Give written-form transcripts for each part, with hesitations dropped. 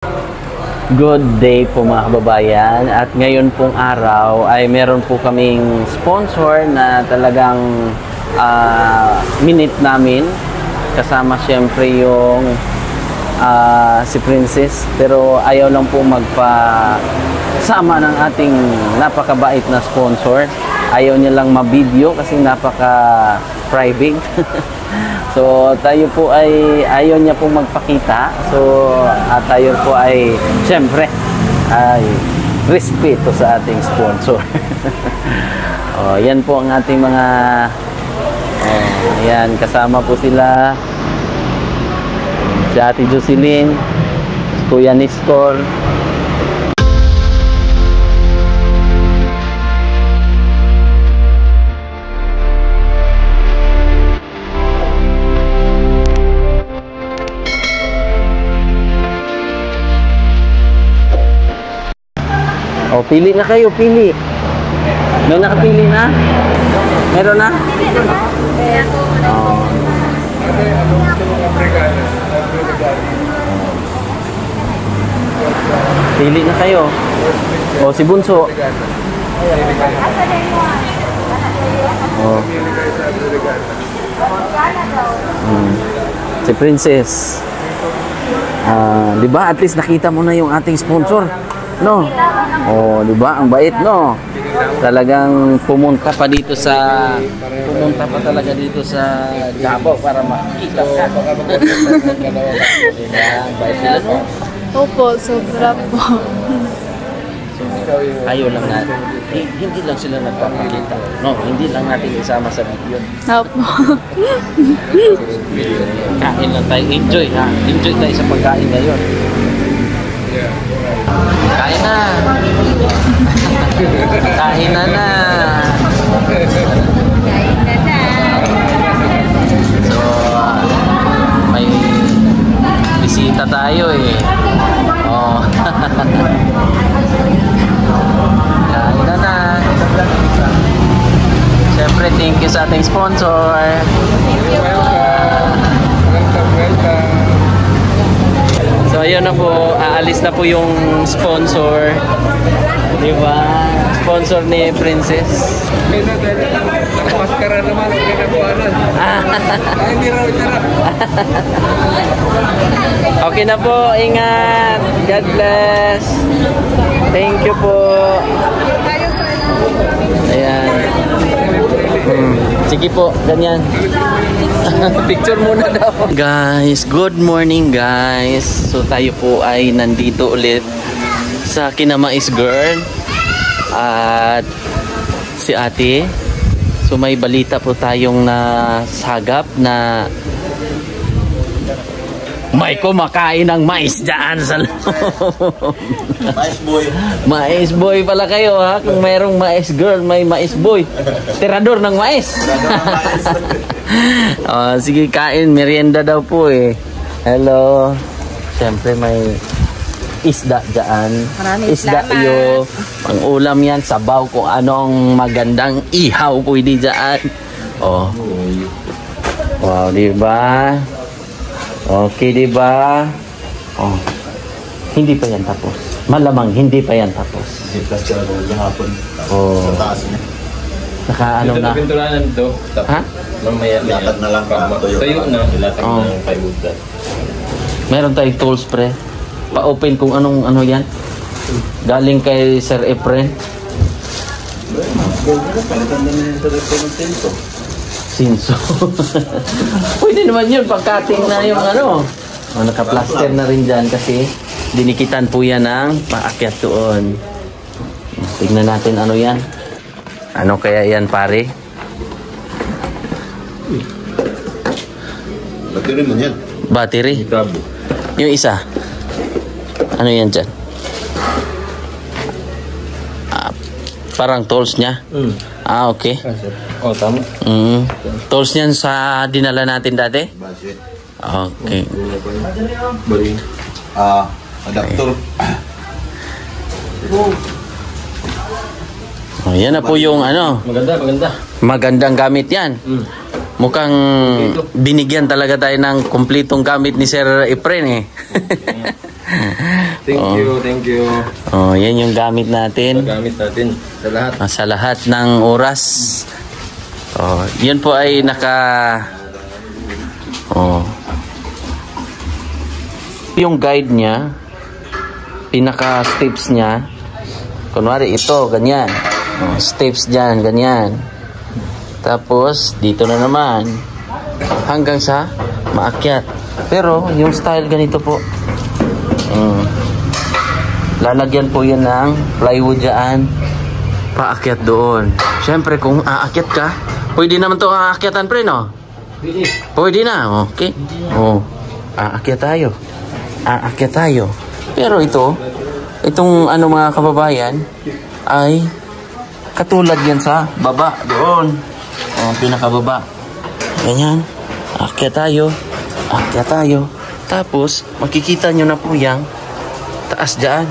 Good day po mga kababayan, at ngayon pong araw ay meron po kaming sponsor na talagang minute namin, kasama syempre yung si Princess, pero ayaw lang po magpasama ng ating napakabait na sponsor. Ayaw niya lang ma-video kasi napaka-private. So tayo po ay ayaw niya po magpakita. So tayo po ay syempre ay respeto sa ating sponsor. Yan po ang ating mga yan, kasama po sila si Ate Jocelyn, Kuya Nestor. Pili na kayo, pili. May nakapili na? Meron na? Pili na kayo. Si Bunso. Si Princess. Di ba? At least nakita mo na yung ating sponsor. No? Di ba? Ang bait, no? Talagang pumunta pa talaga dito sa Davao para makita ka. Ang bait nila, no? Opo, sobra po. Ayaw lang natin. Hindi lang sila nagpapakita. No, hindi lang natin isama sa video. Opo. Kain lang tayo. Enjoy, ha? Enjoy tayo sa pagkain ngayon. Kain na. Kain na na. So, may bisita tayo eh. Kain na na. Siyempre, thank you sa ating sponsor. Thank you po. So ayun na po, aalis na po yung sponsor. Di ba? Sponsor ni Princess. Maskara naman, okay na po anan. Hindi raw sarap. Okay na po, ingat. God bless. Thank you po. Ayan. Sige po, ganyan. Picture muna daw. Guys, good morning guys. So tayo po ay nandito ulit sa Kinamais Girl at si ate. So may balita po tayong nasagap na may kumakain ng mais dyan sa loob. Mais boy. Mais boy pala kayo, ha? Kung mayroong mais girl, may mais boy. Tirador ng mais. Sige, kain. Merienda daw po eh. Hello. Siyempre may isda dyan. Maraming isda salamat. yo. Ang ulam yan, sabaw kung anong magandang ihaw pwede dyan. Wow, diba? Okay, diba? Hindi pa yan tapos. Malamang hindi pa yan tapos. Hindi pa siya hapon. Sa taas niya. Naka ano na? Pinturanan to. Ha? Ilatag na lang pa. Tuyo na. Ilatag na yung plywood. Meron tayong tools pre. Pa-open kung anong ano yan. Galing kay Sir Efren. Palitan na niya sa representative. Sinso. Pwede naman yun. Pag-cutting na yung ano. Naka-plaster na rin dyan kasi dinikitan po yan ng paakyat doon. Tignan natin ano yan. Ano kaya yan pare? Battery mo yan. Battery? Yung isa. Ano yan dyan? Parang tools niya? Okay. Tama. Tools niyan sa dinala natin dati? Budget. Okay. Bari. Adapter. Yan na po yung ano. Maganda. Magandang gamit yan. Mukhang binigyan talaga tayo ng kumplitong gamit ni Sir Efren eh. Thank you. Oh, yan yung gamit natin. Gamit natin sa lahat. Sa lahat ng oras. Oh, yun po ay yung guide niya, pinaka steps niya. Kunwari ito, ganyan. Oh, steps diyan, ganyan. Tapos dito na naman hanggang sa maakyat. Pero yung style ganito po. Lalagyan po yan ng plywood dyan, paakyat doon. Siyempre kung aakyat ka, pwede naman to aakyatan pre, no? Pwede na, okay. Aakyat tayo. Pero itong ano mga kababayan ay katulad yan sa baba doon. Pinakababa. Ganyan. Aakyat tayo. Tapos makikita nyo na po yung taas dyan.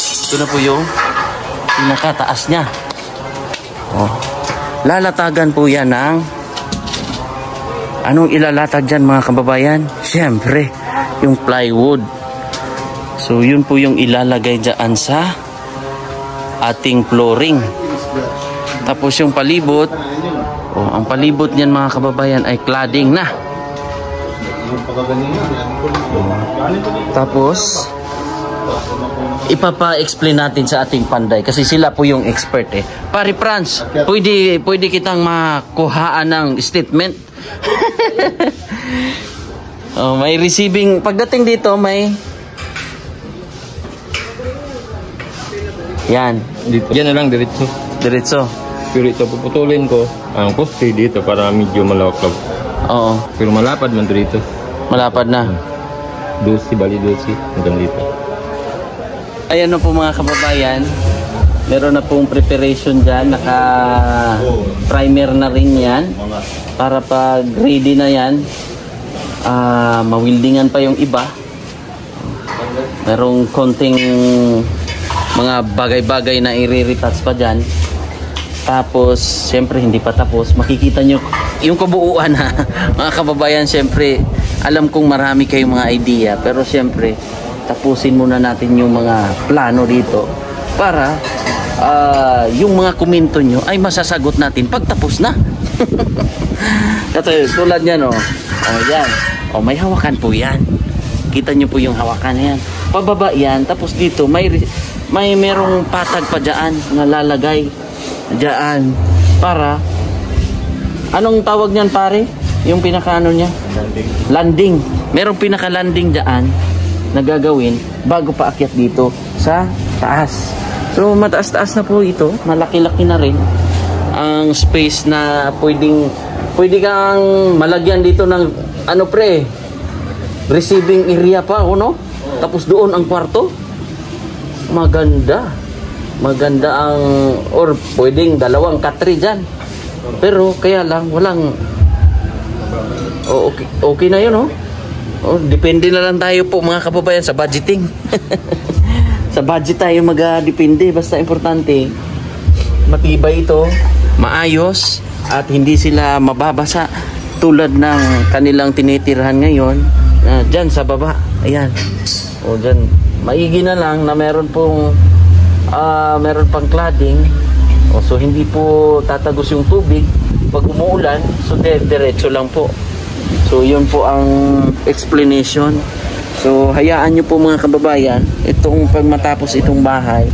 Ito na po yung pinakataas niya. Lalatagan po yan ng anong ilalatag dyan mga kababayan? Siyempre, yung plywood. So yun po yung ilalagay dyan sa ating flooring. Tapos yung palibot, ang palibot niyan mga kababayan ay cladding na. Tapos ipapa-explain natin sa ating panday kasi sila po yung expert eh. Pare Franz, pwede kitang makuhaan ng statement. May receiving pagdating dito, may yan Yan na lang diretso. Pero ito puputulin ko ang poste dito para medyo malawak. Oo, Pero malapad man dito. malapad na. 12 hanggang dito. Ayan na po mga kababayan, meron na pong preparation dyan, naka primer na rin yan para pag ready na yan, mawildingan pa yung iba. Merong konting mga bagay-bagay na i-retouch pa dyan. Tapos siyempre hindi pa tapos, makikita nyo yung kabuuan ha mga kababayan. Siyempre alam kong marami kayong mga idea, pero siyempre tapusin muna natin yung mga plano dito para yung mga komento nyo ay masasagot natin pag tapos na. Kasi tulad yan yan. May hawakan po yan. Kita nyo po yung hawakan na yan. Pababa yan. Tapos dito may merong patag pa dyan na lalagay dyan para anong tawag nyan pare? Yung pinaka niya? Landing. Merong pinaka landing dyan na gagawin bago paakyat dito sa taas. So mataas-taas na po ito, malaki-laki na rin ang space na pwede kang malagyan dito ng receiving area pa tapos doon ang kwarto. Maganda ang or pwedeng dalawang katri dyan, pero kaya lang walang okay na yun depende na lang tayo po mga kababayan sa budgeting. Sa budget tayo mag-depende. Basta importante matibay ito, maayos, at hindi sila mababasa tulad ng kanilang tinitirhan ngayon dyan sa baba. Ayan. Dyan maigi na lang na meron pang cladding. So hindi po tatagos yung tubig pag umuulan. So diretso lang po. So yun po ang explanation. So hayaan nyo po mga kababayan, itong pag matapos itong bahay,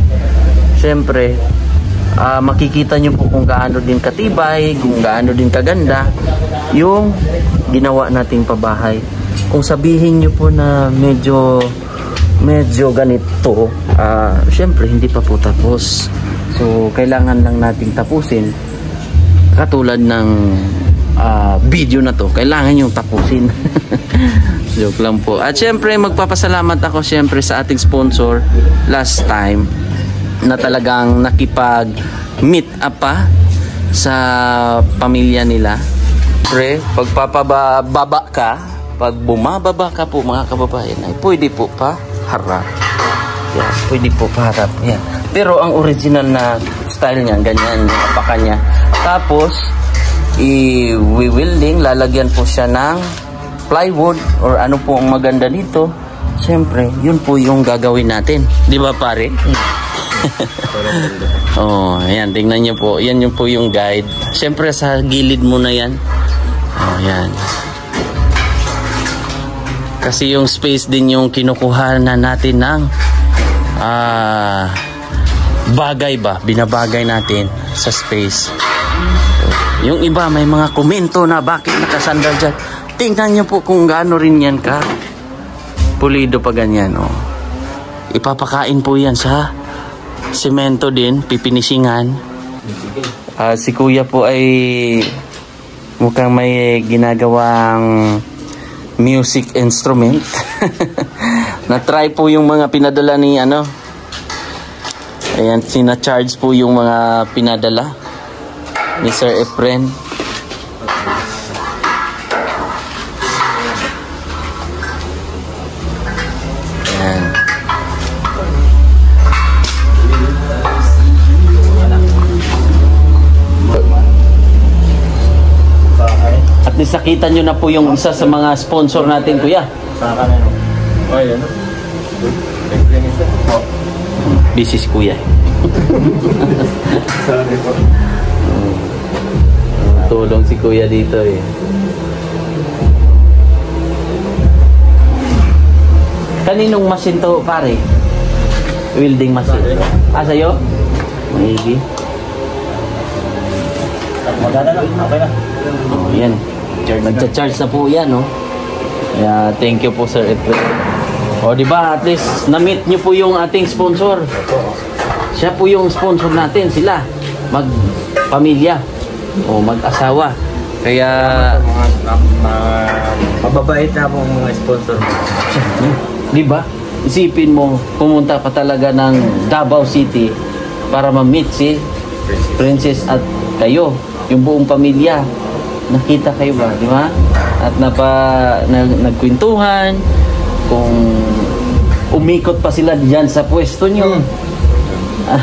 syempre makikita nyo po kung gaano din katibay, kung gaano din kaganda yung ginawa nating pabahay. Kung sabihin nyo po na medyo ganito, syempre hindi pa po tapos. So kailangan lang nating tapusin. Katulad ng video na to, kailangan yung tapusin. Joke lang po. At syempre magpapasalamat ako syempre sa ating sponsor last time na talagang nakipag meet up pa sa pamilya nila. Pre, pagpapababa ka, pag bumababa ka po mga kababayan, ay pwede po pa harap. Yan, pwede po pa harap. Yan. Pero ang original na style niya, ganyan yung apakan niya. Tapos, i-wielding, lalagyan po siya ng plywood or ano po ang maganda dito. Siyempre, yun po yung gagawin natin. Di ba pare? Oh, ayan, tingnan nyo po. Yan yung po yung guide. Siyempre, sa gilid mo na yan. Oh, yan. Kasi yung space din yung kinukuha na natin ng bagay ba? Binabagay natin sa space. Yung iba may mga komento na bakit nakasandal dyan. Tingnan nyo po kung gaano rin yan ka. Pulido pa ganyan. Oh. Ipapakain po yan sa semento din, pipinisingan. Si kuya po ay mukhang may ginagawang music instrument. Na-try po yung mga pinadala ni ano. Ayan, sina-charge po yung mga pinadala ni Sir Efren. Ayan. At nisakita nyo na po yung isa sa mga sponsor natin, kuya. Ayan. Busy si kuya. Tulong si kuya dito eh. Kaninong machine to, pare? Welding machine. Sa'yo? Maybe. Maganda na. Okay na. Oh, yan. Nagcha-charge na po yan, no? Kaya, thank you po, Sir Efren. O, di ba? At least, na-meet nyo po yung ating sponsor. Siya po yung sponsor natin. Sila. Mag-pamilya. O, mag-asawa. Kaya... Mababait na po mga sponsor mo. Di ba? Isipin mo, pumunta pa talaga ng Davao City para ma-meet si Princess at kayo, yung buong pamilya. Nakita kayo ba, di ba? At nagkwentuhan, kung umikot pa sila diyan sa pwesto nyo.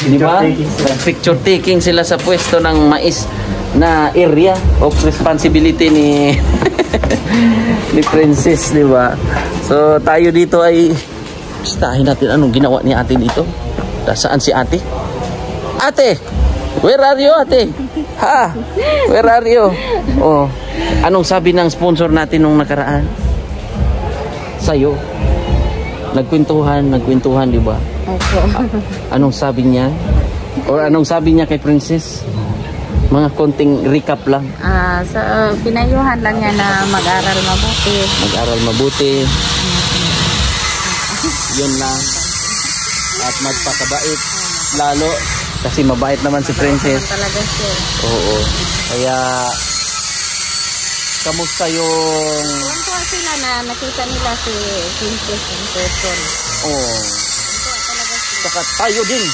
Di ba? Picture taking sila sa pwesto ng mais na area of responsibility ni ni Princess, di ba? So tayo dito ay stahin natin anong ginawa ni ate dito. Saan si ate? Ate! Where are you, ate? Ha? Where are you? Oh, anong sabi ng sponsor natin nung nakaraan? Sa'yo? Nagkwentuhan, di ba? Opo. Anong sabi niya? Or anong sabi niya kay Princess? Mga konting recap lang. Pinayuhan lang niya na mag-aral mabuti. Mag-aral mabuti. Yun lang. At magpakabait. Lalo. Kasi mabait naman si Princess. Talaga siya. Oo. Kaya, kamusta yung... Tuwan-tuwa sila na nakita nila si Princess in person. Oo. Tuwan talaga siya. Saka tayo din.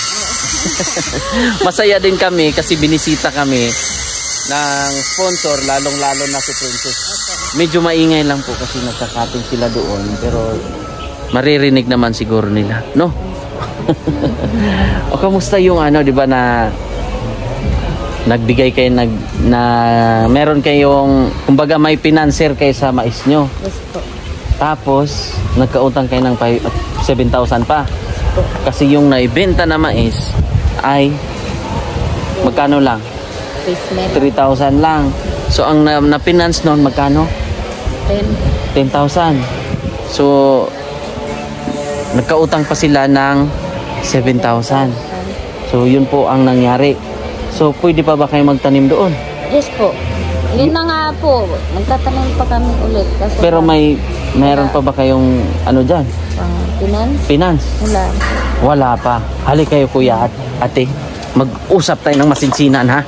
Masaya din kami kasi binisita kami ng sponsor, lalong-lalo na si Princess. Medyo maingay lang po kasi nagkakating sila doon, pero maririnig naman siguro nila, no? O kamusta yung ano, 'di ba, na nagbigay kayo na meron kayong kumbaga may financier kayo sa mais nyo. Yes po. Tapos nagkautang kayo ng 7,000 pa. Kasi yung naibenta na mais ay magkano lang? 3,000 lang. So ang na-finance noon magkano? 10,000. So nagkautang pa sila ng 7,000. So yun po ang nangyari. So pwede pa ba kayo magtanim doon? Yes po. Yun na nga po. Magtatanim pa kami ulit. Kasi Pero mayroon pa ba kayong ano dyan? finance? Finance? Wala. Wala pa. Hali kayo kuya at ate. Mag-usap tayo ng masinsinan, ha?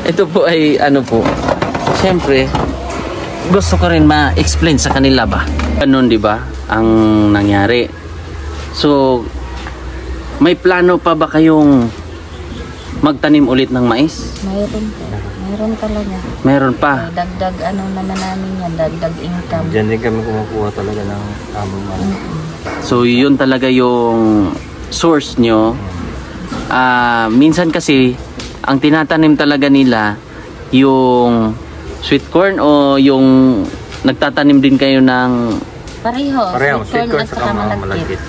Ito po ay ano po. Siyempre, gusto ko rin ma-explain sa kanila ba? Ganun, di ba? Ang nangyari. So, may plano pa ba kayong magtanim ulit ng mais? Mayroon po. Mayroon talaga. Meron pa. May dagdag ano naman namin yan. Dagdag income. Diyan din kami kumukuha talaga ng among money. So, yun talaga yung source nyo. Minsan kasi, ang tinatanim talaga nila yung sweet corn o yung nagtatanim din kayo ng Pareho, sweet corn at saka malagkit.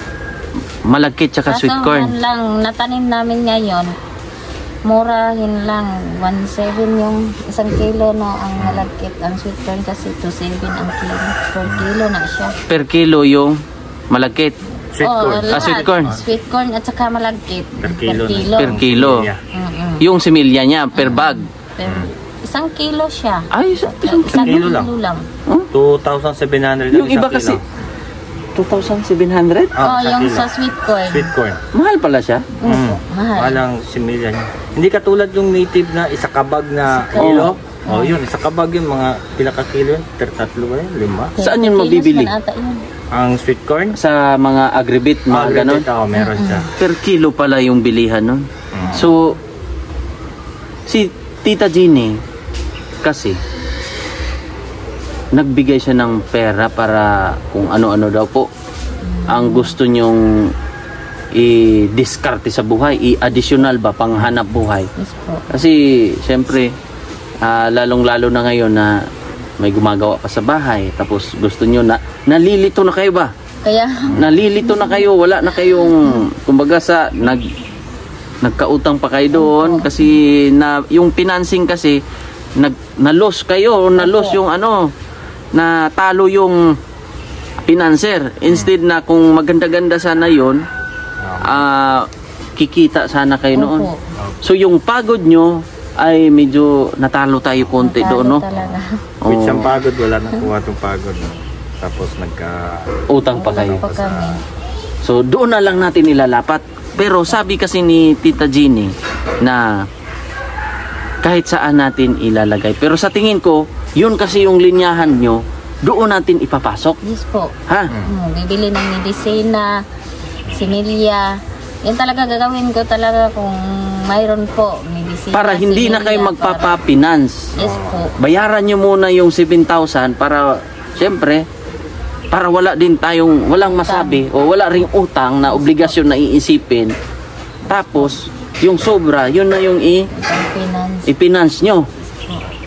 malagkit tsaka sweet corn? Kaso lang, natanim namin ngayon, murahin lang. 1.7 yung isang kilo no, ang malagkit. Ang sweet corn kasi 2.7 ang kilo. Per kilo na siya. Per kilo yung malagkit? Sweet corn. Lahat. Sweet corn. Sweet corn at saka malagkit. Per kilo. Per kilo. Yeah. Yung similya niya, per bag? Isang kilo siya. Ay, isang Isang kilo kilo lang. 2,700 yung iba kasi 2,700? Yung sa sweet corn. Sweet corn. Mahal pala siya. Mahal. Walang similya niya. Hindi katulad yung native na isa kabag na kilo. Yun, isa kabag yun, mga pila ka kilo yun, tatlo ba yun, 5. Saan yun mabibili? Kilos man ata yun. Ang sweet corn? Sa mga agribit, mga ganon? Meron siya. Per kilo pala yung bilihan nun. So, si Tita Jeannie, kasi, nagbigay siya ng pera para kung ano-ano daw po ang gusto nyong i-discarte sa buhay, i-additional ba, panghanap buhay. Yes po. Kasi, syempre, lalong-lalo na ngayon na may gumagawa pa sa bahay, tapos gusto nyo na, nalilito na kayo ba? Kaya, Nalilito na kayo, wala na kayong, kumbaga sa, nagkautang pa kayo doon, kasi yung financing kasi, na-loss kayo, na-loss yung natalo yung financer. Instead na kung maganda-ganda sana yun, kikita sana kayo noon. So yung pagod nyo ay medyo natalo tayo konti doon, no? talaga. With siyang pagod, wala na kuha itong pagod. Tapos Utang pa kayo. Pa kami. So doon na lang natin ilalapat. Pero sabi kasi ni Tita Jeannie na kahit saan natin ilalagay. Pero sa tingin ko, yun kasi yung linyahan nyo, doon natin ipapasok. Yes po. Ha? Bibili ng medisina, similya. Yan talaga gagawin ko talaga kung mayroon po medisina. Para hindi na kayo magpapa-finance. Yes po. Bayaran nyo muna yung 7,000 para, syempre, para wala din tayong, walang masabi o wala ring utang na obligasyon na iisipin. Tapos, yung sobra, yun na yung Finance. i-finance nyo.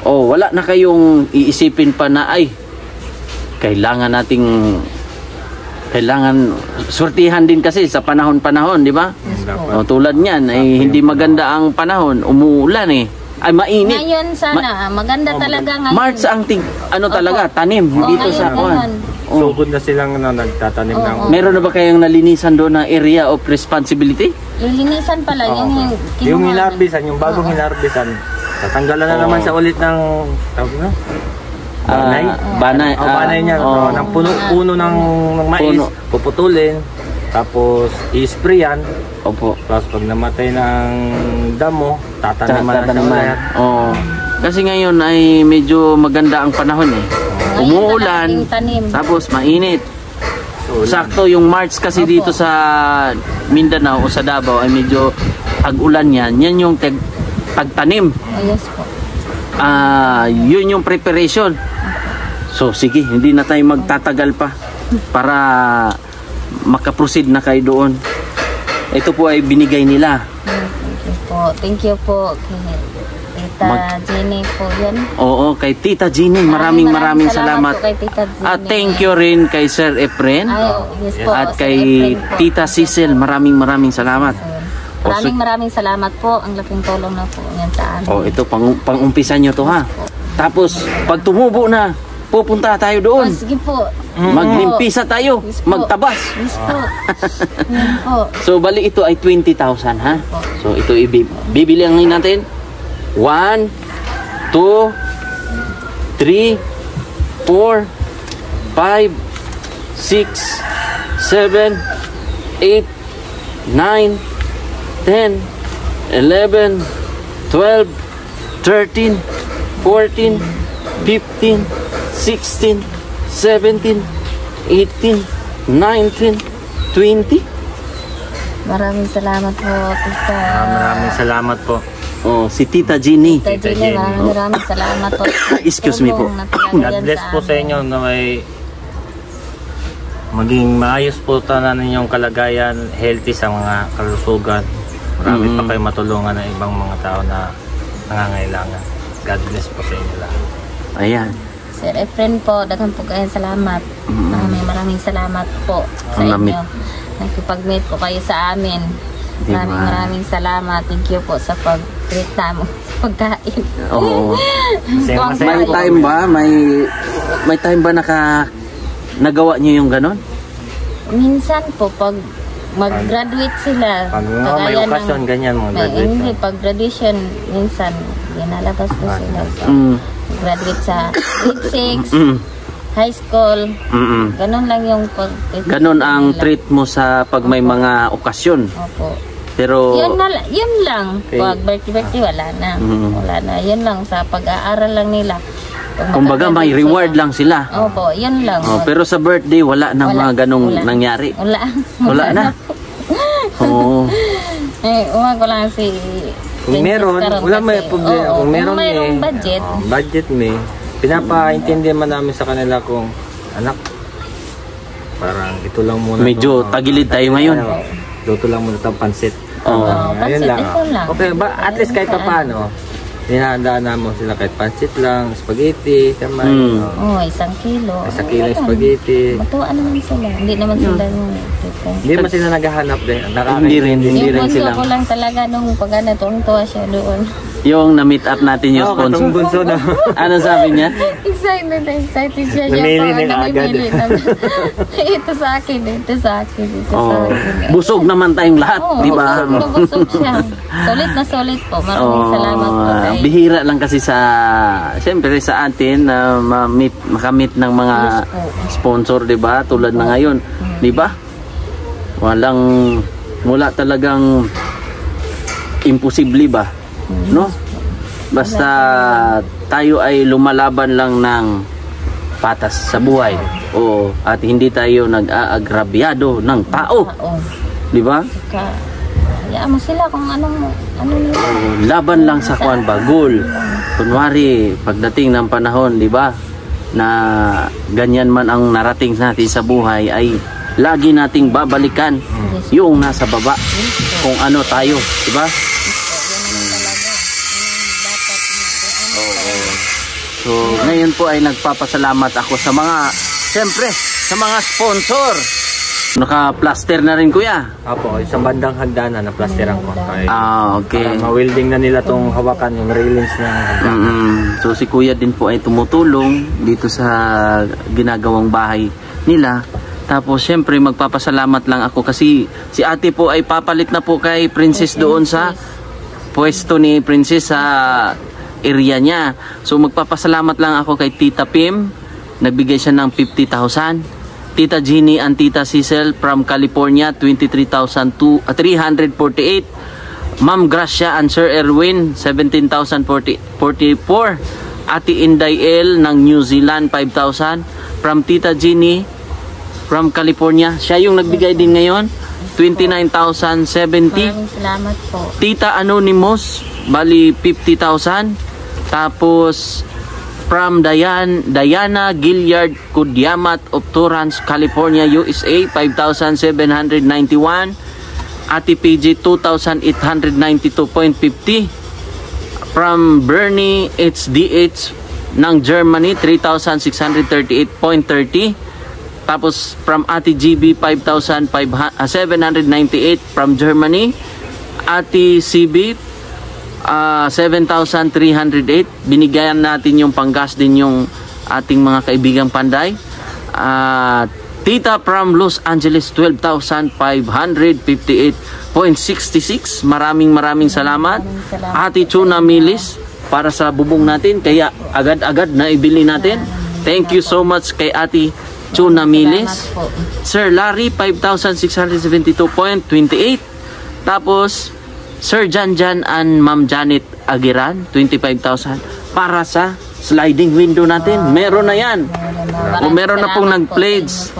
O, wala na kayong iisipin pa na, ay, kailangan swertihan din kasi sa panahon-panahon, di ba? Yes po. O, tulad niyan, ay hindi maganda ang panahon, umuulan eh. Ay, mainit. Ngayon sana, maganda talaga ngayon. March ang talaga, tanim, dito sa ngayon. sugod na silang nagtatanim ng... Meron na ba kayong nalinisan doon na area of responsibility? Lilinisan pala, yun yung kinuha. Yung hinarbisan, yung bagong hinarbisan, tatanggalan na naman sa ulit ng... Tawag na? Banay? Banay. Banay niya. Ng puno ng mais, Puno. puputulin, tapos i-sprayan. Opo. Tapos pag namatay ng damo, tataniman na siya ulit. Oo. Kasi ngayon ay medyo maganda ang panahon eh. Umuulan, Ngayon, tanim. tapos mainit. So, Sakto yung March kasi dito sa Mindanao o sa Davao ay medyo tag-ulan yan. Yan yung tagtanim. Oh, yes po. Yun yung preparation. So sige, hindi na tayo magtatagal pa para makaproceed na kayo doon. Ito po ay binigay nila. Thank you po. Thank you po. Tita Jeannie po yan. Oo, kay Tita Jeannie, maraming salamat. po kay Tita Jeannie. At thank you rin kay Sir Efren. Ay, yes po. At Sir kay Efren po. Tita Cecil, maraming salamat. Maraming salamat po. Ang laking tulong na po yan sa amin. Oh, ito pang-umpisa nyo to ha. Tapos pag tumubo na, pupunta tayo doon. Sige po. Maglimpisa tayo, Yes po. magtabas. Yes po. Yan po. So bali ito ay 20,000 ha. So ito bibiliangin natin. 1 2 3 4 5 6 7 8 9 10 11 12 13 14 15 16 17 18 19 20. Maraming salamat po, Tita. Maraming salamat po. Oh, si Tita Jeannie. Tita Jeannie, maraming salamat po. Excuse me po. Tulong na talaga God yan bless po sa inyo na may maging maayos po tanan ninyong kalagayan, healthy sa mga kalusugan. Marami pa kayo matulungan ng ibang mga tao na nangangailangan. God bless po sa inyo lahat. Ayan. Sir Efren po, daghang po kayong salamat. Maraming salamat po sa inyo. Nakipag-meet po kayo sa amin. Maraming salamat. Thank you po sa pag-treat namin pagkain. Oo. Masaya May po time kami. ba? May time ba nagawa niyo yung ganon? Minsan po, pag mag-graduate sila, Pag may kagaya ng- okasyon, ganyan mo. Hindi, pag graduation, minsan, ginalabas ko sila. So, graduate sa grade 6, high school, ganun lang yung pag... Ganon ang treat mo sa pag may mga okasyon. Opo. Pero Yun lang. Okay. Pag birthday, wala na. Wala na. Yun lang. Sa pag-aaral lang nila. Pag kumbaga may makagraduate reward sila. lang sila. Opo, yun lang. Pero sa birthday wala na mga ganong Wala. nangyari. Wala. Wala na. Oo. Umag ko lang si... Kung meron, Princess Karon wala may kasi. problema. Oo, Kung meron mayroong budget. budget may, pinapaintindihan man namin sa kanila kung, anak, parang ito lang muna. Medyo tagilid tayo ngayon. Luto lang muna itong pansit. Oo. Ayun Pansit, lang. ito lang. Okay, at least kahit pa paano, hinahandaan namin sila kahit pansit lang, spaghetti, kamay. Oh, 1 kilo. 1 kilo spaghetti. Matuwa naman sila. Hindi naman sila yung... Hindi man sila naghahanap din. Hindi rin Yung bunso sila. ko lang talaga nung pag-ano, tuwang-tuwa siya doon. Yung na-meet up natin yung sponsor. Katong bunso na. Ano sabi niya? Excited siya. Namili na agad. Ito sa akin, ito sa akin, ito sa Oh, akin. busog naman tayong lahat, Oo, di ba? busog siya. Solid na solid po. Maraming salamat po. Kay Bihira lang kasi siyempre sa atin na makamit ng mga sponsor, di ba? Tulad na ngayon, di ba? Wala talagang imposible ba? No? Basta tayo ay lumalaban lang ng patas sa buhay. O at hindi tayo nag-aagrabyado ng tao, Oo. di ba? Hayaan mo sila kung ano nila. Laban lang sa kuan ba, goal. Kunwari, pagdating ng panahon, di ba, na ganyan man ang narating natin sa buhay, ay lagi nating babalikan yung nasa baba. Kung ano tayo, di ba? So, ngayon po ay nagpapasalamat ako sa mga, siyempre, sa mga sponsor. Naka-plaster na rin, kuya. Apo, isang bandang hagdanan na plasteran ko. Okay. Para ma-welding na nila tong hawakan yung railings ng hagdanan. So si kuya din po ay tumutulong dito sa ginagawang bahay nila. Tapos syempre magpapasalamat lang ako kasi si ate po ay papalit na po kay Princess doon sa pwesto ni Princess sa area niya. So magpapasalamat lang ako kay Tita Pim. Nagbigay siya ng 50,000. Tita Jeannie and Tita Cecil from California, 23,348. Ma'am Gracia and Sir Erwin, 17,044. Ate Inday L ng New Zealand, 5,000. From Tita Jeannie from California, siya yung nagbigay din ngayon, 29,070. Maraming salamat po. Tita Anonymous, bali 50,000. Tapos from Diana Gilliard Kudyamat of Torrance, California, USA, 5,791. Ate PG, 2,892.50. From Bernie HDH ng Germany, 3,638.30. Tapos from Ate GB, 5,798 from Germany. Ate CB, 7,308. Binigyan natin yung panggas din yung ating mga kaibigang Panday. Tita from Los Angeles, 12,558.66. Maraming salamat. Ate Chuna Milis para sa bubong natin, kaya agad-agad na ibili natin. Thank you so much kay Ate Chuna Milis. Sir Larry, 5,672.28. Tapos Sir Janjan and Ma'am Janet Agiran, 25,000 para sa sliding window natin. Meron na yan. Kung meron na pong nag-pledge.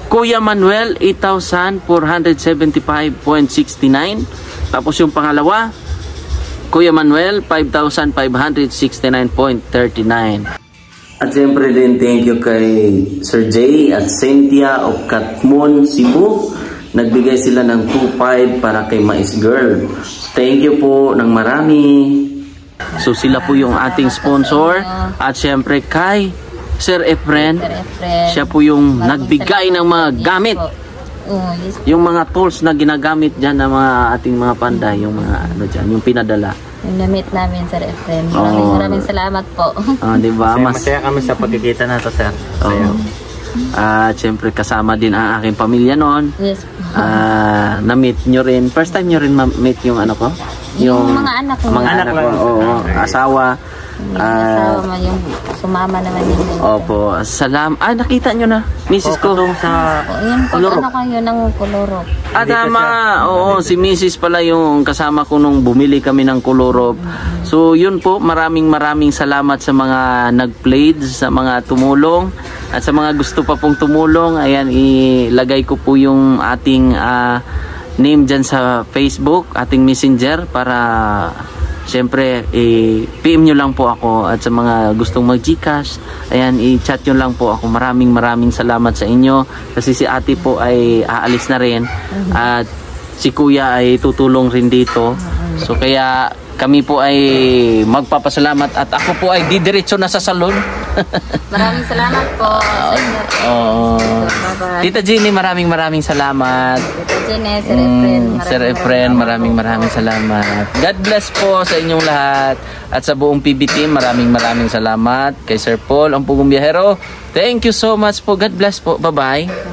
Kuya Manuel, 8,475.69. Tapos yung pangalawa, Kuya Manuel, 5,569.39. At siyempre din, thank you kay Sir Jay at Cynthia of Katmon, Cebu. nagbigay sila ng 2.5 para kay Mais Girl. Thank you po ng marami. So sila po yung ating sponsor. At syempre kay Sir Efren. Siya po yung nagbigay ng mga gamit. Yung mga tools na ginagamit dyan ng mga ating mga panday, yung mga ano dyan, yung pinadala. Yung namit namin, Sir Efren. Maraming salamat po. Diba? Masaya kami sa pagkikita na to, sir. At syempre kasama din ang aking pamilya noon. Yes. Na-meet nyo rin. First time nyo rin ma-meet yung ano ko? Yung mga anak ko. Mga anak ko. Oo, asawa. Asawa mo yung sumama naman yun. Opo. Nakita nyo na. Mrs. ko. Yun po, ano kayo ng Kulorop. Tama. Oo, si Mrs. pala yung kasama ko nung bumili kami ng Kulorop. So, yun po. Maraming salamat sa mga nag-pledge, sa mga tumulong. At sa mga gusto pa pong tumulong, ayan, ilagay ko po yung ating name dyan sa Facebook, ating messenger, para siyempre, PM nyo lang po ako. At sa mga gustong mag-Gcash, ayan, i-chat nyo lang po ako. Maraming salamat sa inyo. Kasi si ate po ay aalis na rin. At si kuya ay tutulong rin dito. So kaya kami po ay magpapasalamat at ako po ay didiretso na sa salon. Maraming salamat po sa inyo. Bye-bye. Tita Jenny, maraming salamat. Tita Jenny, Sir Efren. Sir Efren, maraming salamat. God bless po sa inyong lahat. At sa buong PB team, maraming salamat. Kay Sir Paul, ang Pugong Biyahero. Thank you so much po. God bless po. Bye-bye.